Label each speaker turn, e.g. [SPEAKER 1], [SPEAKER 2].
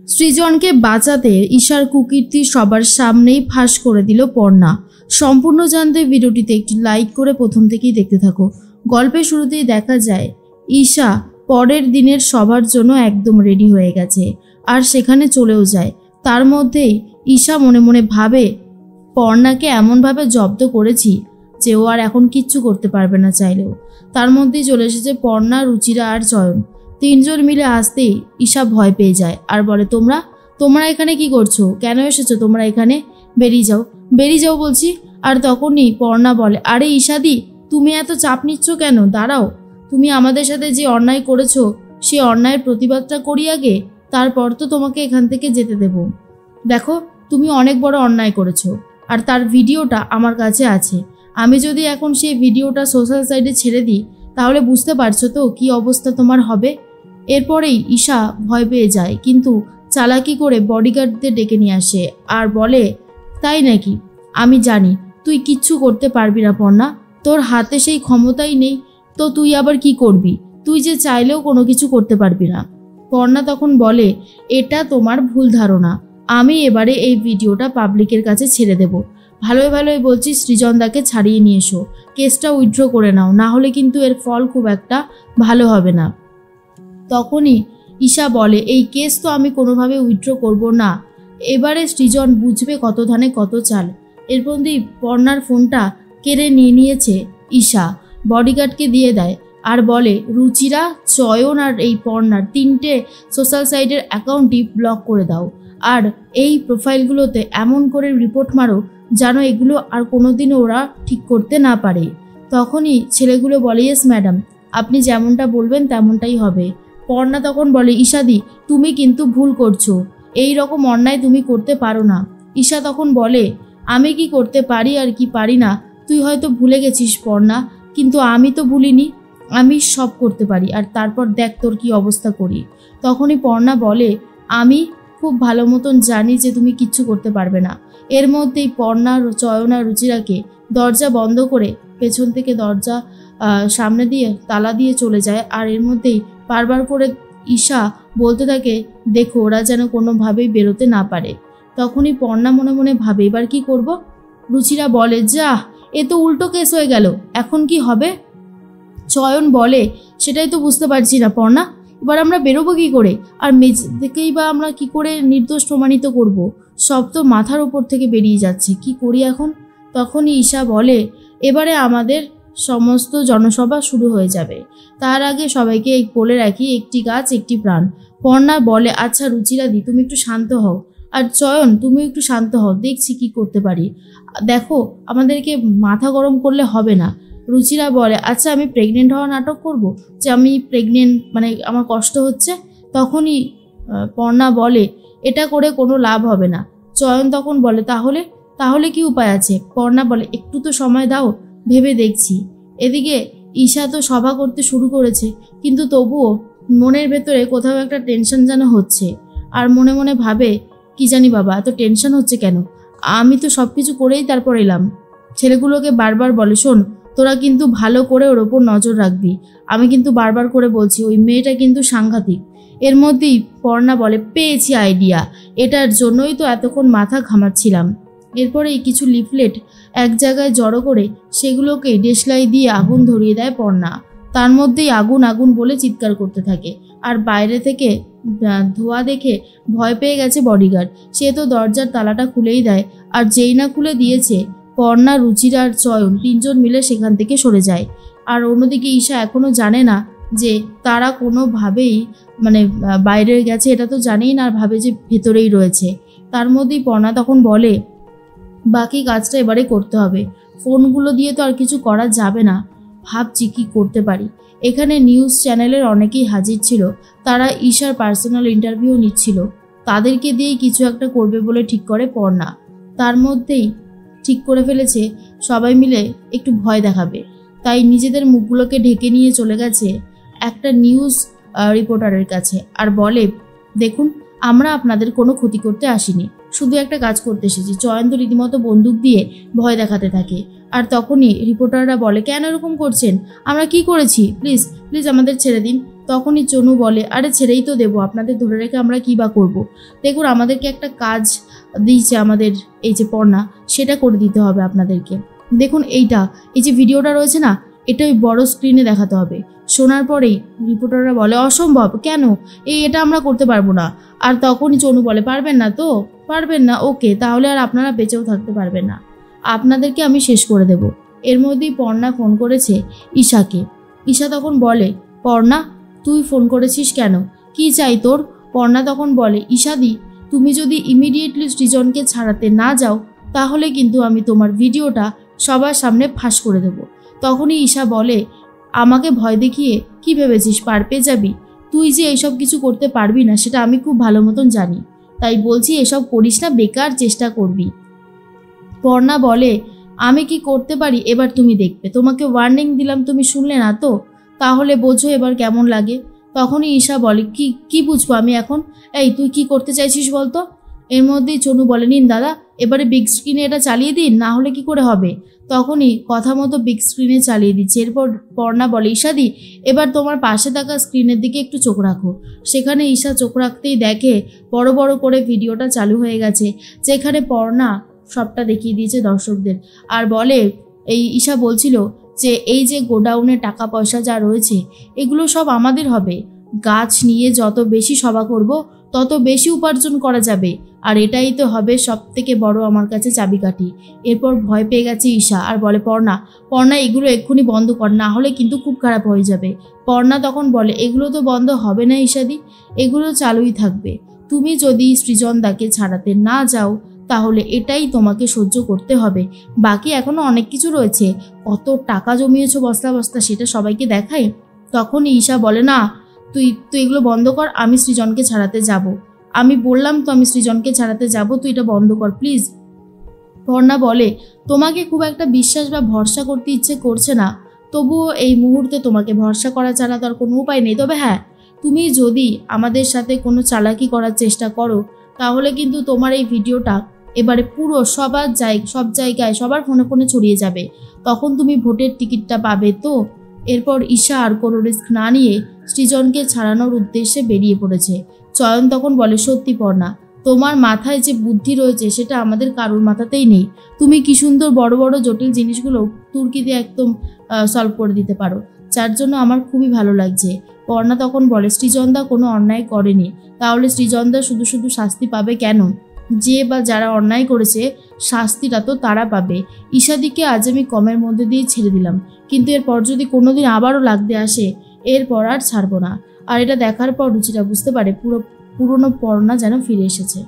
[SPEAKER 1] সৃজনকে বাঁচাতে ঈশার কুকীর্তি সবার সামনেই ফাঁস করে দিল পর্ণা। সম্পূর্ণ জানতে ভিডিওটিতে একটি লাইক করে প্রথম থেকেই দেখতে থাকো। গল্পের শুরুতেই দেখা যায় ঈশা পরের দিনের সবার জন্য একদম রেডি হয়ে গেছে আর সেখানে চলেও যায়। তার মধ্যেই ঈশা মনে মনে ভাবে পর্ণাকে এমনভাবে জব্দ করেছি যে ও আর এখন কিচ্ছু করতে পারবে না চাইলেও। তার মধ্যেই চলে এসেছে পর্ণা, রুচিরা আর চয়ন। তিনজন মিলে আসতেই ঈশা ভয় পেয়ে যায় আর বলে, তোমরা এখানে কি করছো? কেন এসেছো তোমরা এখানে? বেরিয়ে যাও বলছি। আর তখনই পর্ণা বলে, আরে ঈশাদি, তুমি এত চাপ নিচ্ছ কেন? দাঁড়াও, তুমি আমাদের সাথে যে অন্যায় করেছো সে অন্যায়ের প্রতিবাদটা করি আগে, তারপর তো তোমাকে এখান থেকে যেতে দেব। দেখো, তুমি অনেক বড় অন্যায় করেছো আর তার ভিডিওটা আমার কাছে আছে। আমি যদি এখন সেই ভিডিওটা সোশ্যাল সাইটে ছেড়ে দিই তাহলে বুঝতে পারছো তো কি অবস্থা তোমার হবে। এরপরেই ঈশা ভয় পেয়ে যায়, কিন্তু চালাকি করে বডিগার্ডদের ডেকে নিয়ে আসে আর বলে, তাই নাকি? আমি জানি তুই কিচ্ছু করতে পারবি না পর্ণা, তোর হাতে সেই ক্ষমতাই নেই, তো তুই আবার কি করবি? তুই যে চাইলেও কোনো কিছু করতে পারবি না। পর্ণা তখন বলে, এটা তোমার ভুল ধারণা, আমি এবারে এই ভিডিওটা পাবলিকের কাছে ছেড়ে দেব। ভালোই বলছি সৃজনদাকে ছাড়িয়ে নিয়ে এসো, কেসটা উইথড্র করে নাও, না হলে কিন্তু এর ফল খুব একটা ভালো হবে না। তখনই ঈশা বলে, এই কেস তো আমি কোনোভাবে উইথড্র করব না। এবারে সৃজন বুঝবে কত ধানে কত চাল। এরপরই পর্ণার ফোনটা কেড়ে নিয়েছে ঈশা, বডিগার্ডকে দিয়ে দেয় আর বলে, রুচিরা, চয়ন আর এই পর্ণার 3টে সোশ্যাল সাইটের অ্যাকাউন্টই ব্লক করে দাও আর এই প্রোফাইলগুলোতে এমন করে রিপোর্ট মারো যেন এগুলো আর কোনোদিনও ওরা ঠিক করতে না পারে। তখনই ছেলেগুলো বলে, ইয়েস ম্যাডাম, আপনি যেমনটা বলবেন তেমনটাই হবে। পর্ণা তখন বলে, ঈশাদি, তুমি কিন্তু ভুল করছো, এই রকম অন্যায় তুমি করতে পারো না। ঈশা তখন বলে, আমি কি করতে পারি আর কি পারি না তুই হয়তো ভুলে গেছিস পর্ণা, কিন্তু আমি তো ভুলিনি, আমি সব করতে পারি, আর তারপর দেখ তোর কি অবস্থা করি। তখনই পর্ণা বলে, আমি খুব ভালো মতন জানি যে তুমি কিচ্ছু করতে পারবে না। এর মধ্যেই পর্ণা, চয়ন আর রুচিরাকে দরজা বন্ধ করে পেছন থেকে দরজা সামনে দিয়ে তালা দিয়ে চলে যায়। আর এর মধ্যেই বারবার করে ঈশা বলতে থাকে, দেখো ওরা যেন কোনোভাবেই বেরোতে না পারে। তখনই পর্ণা মনে মনে ভাবে, এবার কি করব? রুচিরা বলে, যা, এ তো উল্টো কেস হয়ে গেল, এখন কি হবে? চয়ন বলে, সেটাই তো বুঝতে পারছি না পর্ণা, এবার আমরা বেরোবো কি করে? আর মেজদিকেই বা আমরা কি করে নির্দোষ প্রমাণিত করব? সব তো মাথার উপর থেকে বেরিয়ে যাচ্ছে, কি করি এখন? তখনই ঈশা বলে, এবারে আমাদের সমস্ত জনসভা শুরু হয়ে যাবে, তার আগে সবাইকে বলে রাখি, একটি গাছ একটি প্রাণ। পর্ণা বলে, আচ্ছা রুচিরাদি, তুমি একটু শান্ত হও, আর চয়ন তুমি একটু শান্ত হও, দেখছি কি করতে পারি। দেখো, আমাদেরকে মাথা গরম করলে হবে না। রুচিরা বলে, আচ্ছা আমি প্রেগনেন্ট হওয়া নাটক করব, যে আমি প্রেগনেন্ট, মানে আমার কষ্ট হচ্ছে। তখনই পর্ণা বলে, এটা করে কোনো লাভ হবে না। চয়ন তখন বলে, তাহলে কি উপায় আছে? পর্ণা বলে, একটু তো সময় দাও, ভেবে দেখছি। এদিকে ঈশা তো সভা করতে শুরু করেছে, কিন্তু তবুও মনের ভেতরে কোথাও একটা টেনশন যেন হচ্ছে। আর মনে মনে ভাবে, কি জানি বাবা, এত টেনশন হচ্ছে কেন? আমি তো সব কিছু করেই তারপর এলাম। ছেলেগুলোকে বারবার বলে, শোন, তোরা কিন্তু ভালো করে ওর ওপর নজর রাখবি, আমি কিন্তু বারবার করে বলছি, ওই মেয়েটা কিন্তু সাংঘাতিক। এর মধ্যেই পর্ণা বলে, পেয়েছি আইডিয়া, এটার জন্যই তো এতক্ষণ মাথা ঘামাচ্ছিলাম। এরপরেই কিছু লিফলেট এক জায়গায় জড়ো করে সেগুলোকে দেশলাই দিয়ে আগুন ধরিয়ে দেয় পর্ণা। তার মধ্যেই আগুন বলে চিৎকার করতে থাকে। আর বাইরে থেকে ধোঁয়া দেখে ভয় পেয়ে গেছে বডিগার্ড, সে তো দরজার তালাটা খুলেই দেয়। আর যেই না খুলে দিয়েছে, পর্ণা, রুচিরা আর চয়ন 3জন মিলে সেখান থেকে সরে যায়। আর অন্যদিকে ঈশা এখনও জানে না যে তারা কোনোভাবেই বাইরে গেছে, এটা তো জানেই না, আর ভাবে যে ভেতরেই রয়েছে। তার মধ্যেই পর্ণা তখন বলে, বাকি কাজটা এবারে করতে হবে, ফোনগুলো দিয়ে তো আর কিছু করা যাবে না, ভাবছি কি করতে পারি। এখানে নিউজ চ্যানেলের অনেকেই হাজির ছিল, তারা ঈশার পার্সোনাল ইন্টারভিউ নিচ্ছিল, তাদেরকে দিয়েই কিছু একটা করবে বলে ঠিক করে পর্ণা। তার মধ্যেই ঠিক করে ফেলেছে সবাই মিলে একটু ভয় দেখাবে, তাই নিজেদের মুখগুলোকে ঢেকে নিয়ে চলে গেছে একটা নিউজ রিপোর্টারের কাছে আর বলে, দেখুন, আমরা আপনাদের কোনো ক্ষতি করতে আসিনি, শুধু একটা কাজ করতে এসেছি। চয়ন তো রীতিমতো বন্দুক দিয়ে ভয় দেখাতে থাকে। আর তখনই রিপোর্টাররা বলে, কেন এরকম করছেন? আমরা কি করেছি? প্লিজ আমাদের ছেড়ে দিন। তখনই চনু বলে, আরে ছেড়েই তো দেবো, আপনাদের ধরে রেখে আমরা কী বা করবো। দেখুন আমাদেরকে একটা কাজ দিয়েছে আমাদের এই যে পর্ণা, সেটা করে দিতে হবে আপনাদেরকে। দেখুন এই যে ভিডিওটা রয়েছে না, এটা ওই বড় স্ক্রিনে দেখাতে হবে। শোনার পরেই রিপোর্টাররা বলে, অসম্ভব, কেন, এটা আমরা করতে পারবো না। আর তখনই চনু বলে, পারবেন না তো? পারবেন না, ওকে, তাহলে আর আপনারা বেঁচেও থাকতে পারবেন না, আপনাদেরকে আমি শেষ করে দেব। এর মধ্যেই পর্ণা ফোন করেছে ঈশাকে। ঈশা তখন বলে, পর্ণা তুই ফোন করেছিস কেন, কি চাই তোর? পর্ণা তখন বলে, ঈশাদি তুমি যদি ইমিডিয়েটলি সৃজনকে ছাড়াতে না যাও তাহলে কিন্তু আমি তোমার ভিডিওটা সবার সামনে ফাঁস করে দেব। তখনই ঈশা বলে, আমাকে ভয় দেখিয়ে কি ভেবেছিস পার পেয়ে যাবি? তুই যে এইসব কিছু করতে পারবি না সেটা আমি খুব ভালো মতন জানি, তাই বলছি এসব করিস না, বেকার চেষ্টা করবি। পর্ণা বলে, আমি কি করতে পারি এবার তুমি দেখবে, তোমাকে ওয়ার্নিং দিলাম তুমি শুনলে না তো, তাহলে বোঝো এবার কেমন লাগে। তখনই ঈশা বলে, কি বুঝবো আমি এখন, এই তুই কি করতে চাইছিস বলতো? এর মধ্যেই চনু বলে, নিন দাদা এবারে বিগ স্ক্রিনে এটা চালিয়ে দিন, না হলে কি করে হবে। তখনই কথা মতো বিগ স্ক্রিনে চালিয়ে দিচ্ছে। এরপর পর্ণা বলে, ঈশাদি এবার তোমার পাশে থাকা স্ক্রিনের দিকে একটু চোখ রাখো। সেখানে ঈশা চোখ রাখতেই দেখে বড় বড় করে ভিডিওটা চালু হয়ে গেছে, যেখানে পর্ণা সবটা দেখিয়ে দিয়েছে দর্শকদের। আর বলে, এই ঈশা বলছিল যে এই যে গোডাউনে টাকা পয়সা যা রয়েছে এগুলো সব আমাদের হবে, গাছ নিয়ে যত বেশি সভা করব তত বেশি উপার্জন করা যাবে, আর এটাই তো হবে সব থেকে বড় আমার কাছে চাবিকাঠি। এরপর ভয় পেয়ে গেছে ঈশা আর বলে, পর্ণা এগুলো এক্ষুনি বন্ধ কর, না হলে কিন্তু খুব খারাপ হয়ে যাবে। পর্ণা তখন বলে, এগুলো তো বন্ধ হবে না ঈশাদি, এগুলো চালুই থাকবে। তুমি যদি সৃজনদাকে ছাড়াতে না যাও তাহলে এটাই তোমাকে সহ্য করতে হবে, বাকি এখনো অনেক কিছু রয়েছে, কত টাকা জমিয়েছো বস্তা বস্তা সেটা সবাইকে দেখাই। তখন ঈশা বলে, না তুই এগুলো বন্ধ কর, আমি সৃজনকে ছাড়াতে যাব, আমি বললাম তো আমি সৃজনকে ছাড়াতে যাব, তুই এটা বন্ধ কর প্লিজ। পর্ণা বলে, তোমাকে খুব একটা বিশ্বাস বা ভরসা করতে ইচ্ছে করছে না, তবুও এই মুহূর্তে তোমাকে ভরসা করা ছাড়া তো আর কোনো উপায় নেই। তবে হ্যাঁ, তুমি যদি আমাদের সাথে কোনো চালাকি করার চেষ্টা করো তাহলে কিন্তু তোমার এই ভিডিওটা এবারে পুরো সব জায়গায় সবার ফোনে ফোনে ছড়িয়ে যাবে, তখন তুমি ভোটের টিকিটটা পাবে তো। এরপর ঈশা আর কোনো রিস্ক না নিয়ে সৃজনকে ছাড়ানোর উদ্দেশ্যে বেরিয়ে পড়েছে। চয়ন তখন বলে, সত্যি পর্ণা, তোমার মাথায় যে বুদ্ধি রয়েছে সেটা আমাদের কারোর মাথাতেই নেই, তুমি কি সুন্দর বড় বড় জটিল জিনিসগুলো তুর্কিতে একদম সলভ করে দিতে পারো, যার জন্য আমার খুবই ভালো লাগছে। পর্ণা তখন বলে, সৃজনদা কোনো অন্যায় করেনি, তাহলে সৃজনদা শুধু শুধু শাস্তি পাবে কেন? যে বা যারা অন্যায় করেছে শাস্তিটা তো তারা পাবে। ঈশাদিকে আজ আমি কমের মধ্যে দিয়ে ছেড়ে দিলাম, কিন্তু এরপর যদি কোনোদিন আবারও লাগতে আসে এরপর আর ছাড়বো না। আর এটা দেখার পর রুচিরা বুঝতে পারে পুরনো পর্ণা যেন ফিরে এসেছে।